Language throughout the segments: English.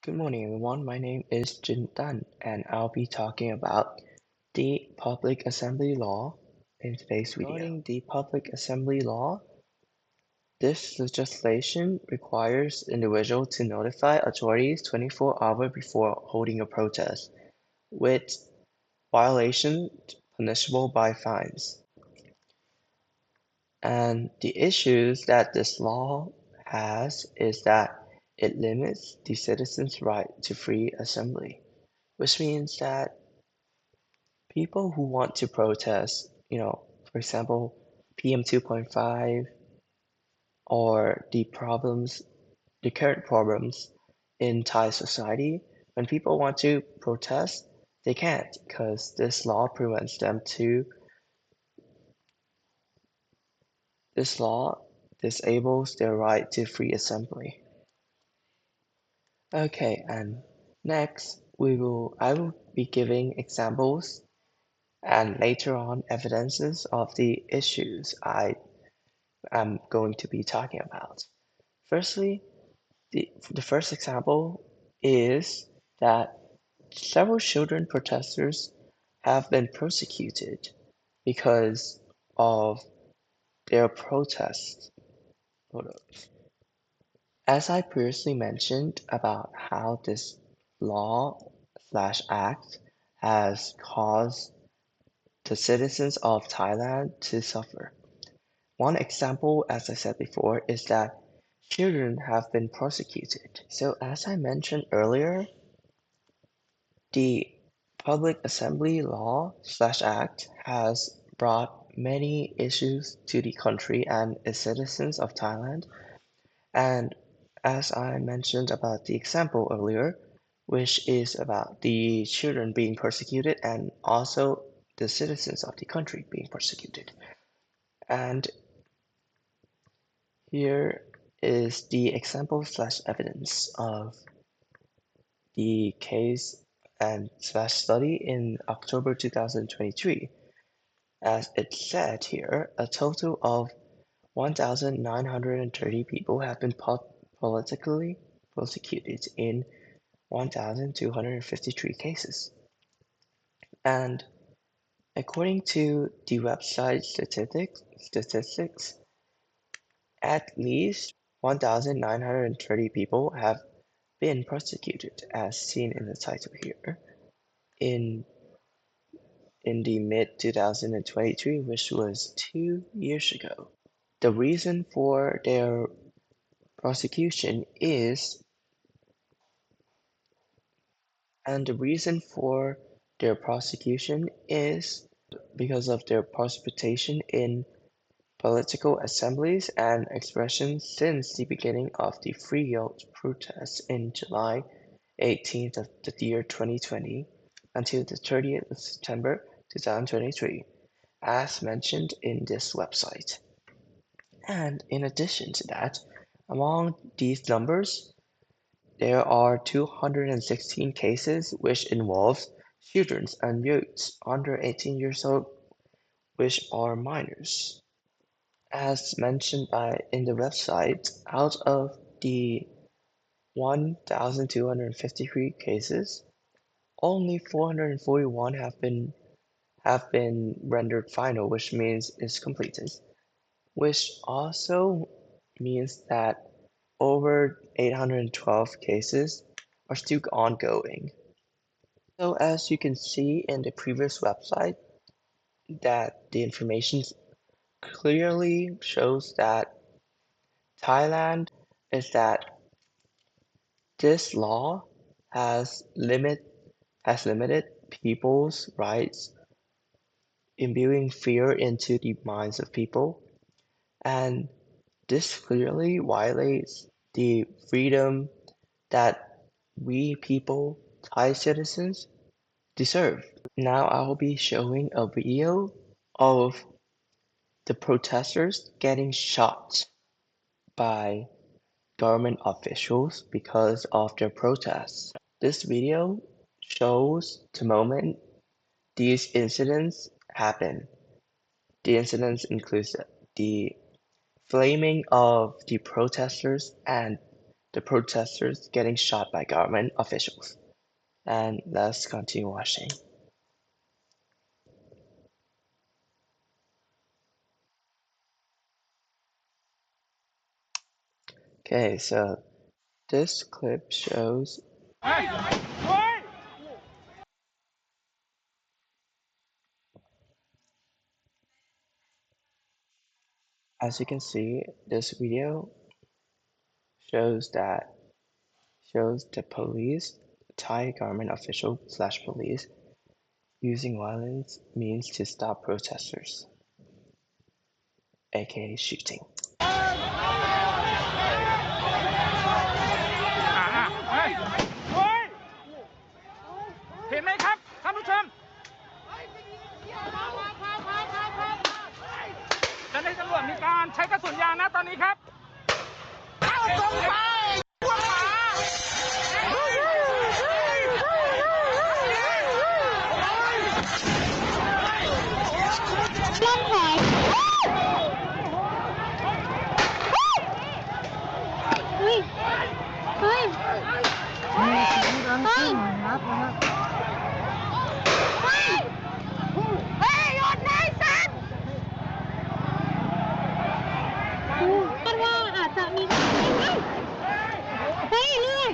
Good morning, everyone. My name is Jin Tan, and I'll be talking about the Public Assembly Law in today's video. Regarding the Public Assembly Law, this legislation requires individuals to notify authorities 24 hours before holding a protest, with violation punishable by fines. And the issues that this law has is that it limits the citizens' right to free assembly, which means that people who want to protest, for example, PM 2.5 or the current problems in Thai society, when people want to protest, they can't because this law disables their right to free assembly. Okay, and next I will be giving examples and later on evidences of the issues I'm going to be talking about. Firstly, the first example is that several children protesters have been persecuted because of their protests. Hold up. As I previously mentioned about how this law/act has caused the citizens of Thailand to suffer. One example, as I said before, is that children have been prosecuted. So as I mentioned earlier, the Public Assembly Law/Act has brought many issues to the country and its citizens of Thailand. And as I mentioned about the example earlier, which is about the children being persecuted and also the citizens of the country being persecuted. And here is the example/evidence of the case and/study in October 2023. As it said here, a total of 1,930 people have been politically prosecuted in 1,253 cases. And according to the website statistics, at least 1,930 people have been prosecuted, as seen in the title here, in the mid 2023, which was 2 years ago. The reason for their prosecution is, and the reason for their prosecution is because of their participation in political assemblies and expressions since the beginning of the free youth protests in July 18th of the year 2020 until the 30th of September 2023, as mentioned in this website. And in addition to that, among these numbers, there are 216 cases which involves children and youths under 18 years old, which are minors. As mentioned in the website, out of the 1,253 cases, only 441 have been rendered final, which means it's completed, which also means that over 812 cases are still ongoing. So as you can see in the previous website, that the information clearly shows that Thailand is that this law has limit has limited people's rights, imbuing fear into the minds of people, and this clearly violates the freedom that we people, Thai citizens, deserve. Now I will be showing a video of the protesters getting shot by government officials because of their protests. This video shows the moment these incidents happen. The incidents include the flaming of the protesters and the protesters getting shot by government officials. And let's continue watching. Okay, so this clip shows, as you can see, this video shows the police, Thai government official slash police, using violence means to stop protesters, aka shooting. เห็นไหมครับท่านผู้ชมเจ้าหน้าที่ตำรวจมีการใช้กระสุนยางนะตอนนี้ครับเข้าตรงไปพวกหมาล่องหอยเฮ้ยเฮ้ยเฮ้ยเฮ้ยหยุดนายสันคาดว่าอาจจะมีเฮ้ยเรื่อย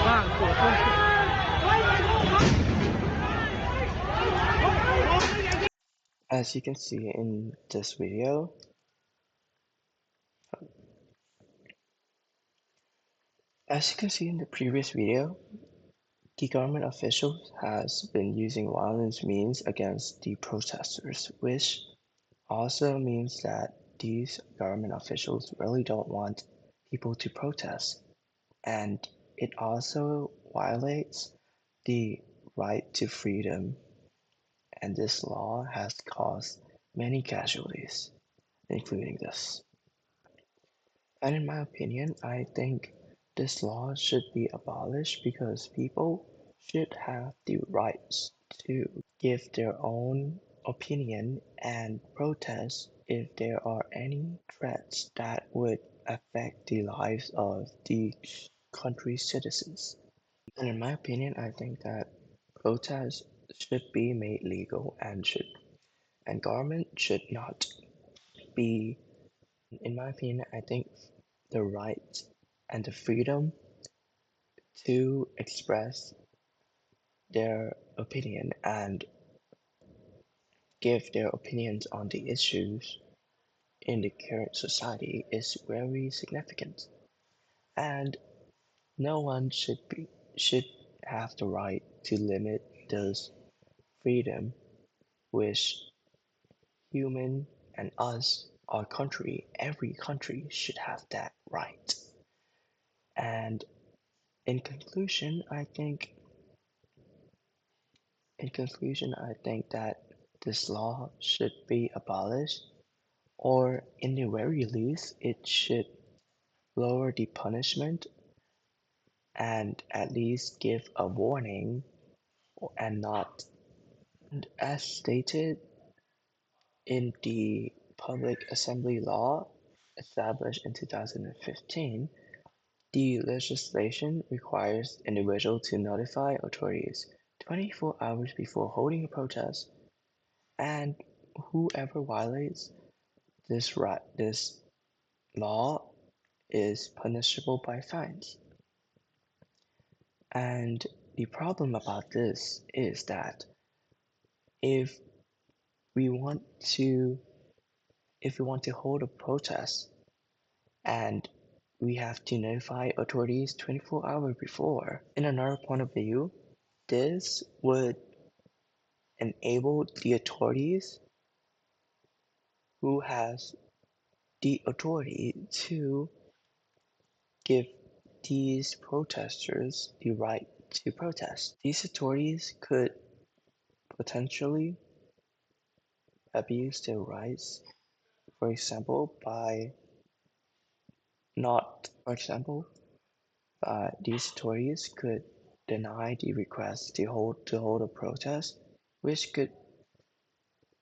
บ้างตัวต้น As you can see in this video, as you can see in the previous video, the government officials has been using violence means against the protesters, which also means that these government officials really don't want people to protest. And it also violates the right to freedom. And this law has caused many casualties, including this. And in my opinion, I think this law should be abolished because people should have the rights to give their own opinion and protest if there are any threats that would affect the lives of the country's citizens. And in my opinion, I think that protests should be made legal and government should not be. In my opinion, I think the right and the freedom to express their opinion and give their opinions on the issues in the current society is very significant. And no one should have the right to limit this freedom, which human and us, our country, every country should have that right. And in conclusion, I think that this law should be abolished, or in the very least, it should lower the punishment and at least give a warning and not. And as stated in the Public Assembly Law established in 2015, the legislation requires individuals to notify authorities 24 hours before holding a protest, and whoever violates this law is punishable by fines. And the problem about this is that if we want to hold a protest and we have to notify authorities 24 hours before, in another point of view, this would enable the authorities who has the authority to give these protesters the right to protest. These authorities could potentially abuse their rights, for example, these authorities could deny the request to hold a protest, which could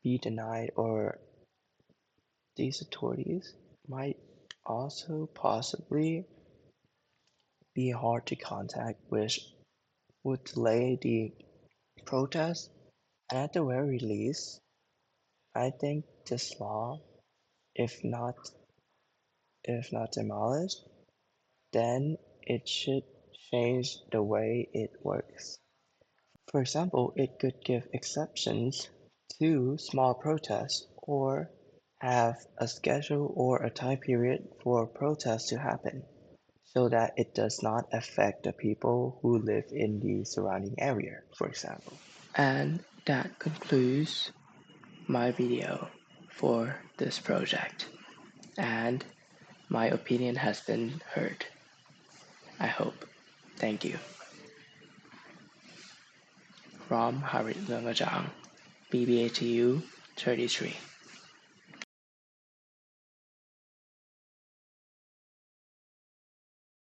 be denied, or these authorities might also possibly be hard to contact, which would delay the protest. And at the very least, I think this law, if not demolished, then it should change the way it works. For example, it could give exceptions to small protests or have a schedule or a time period for protests to happen so that it does not affect the people who live in the surrounding area, for example. And that concludes my video for this project. And my opinion has been heard. I hope. Thank you. From Harit Lemajang, BBATU 33.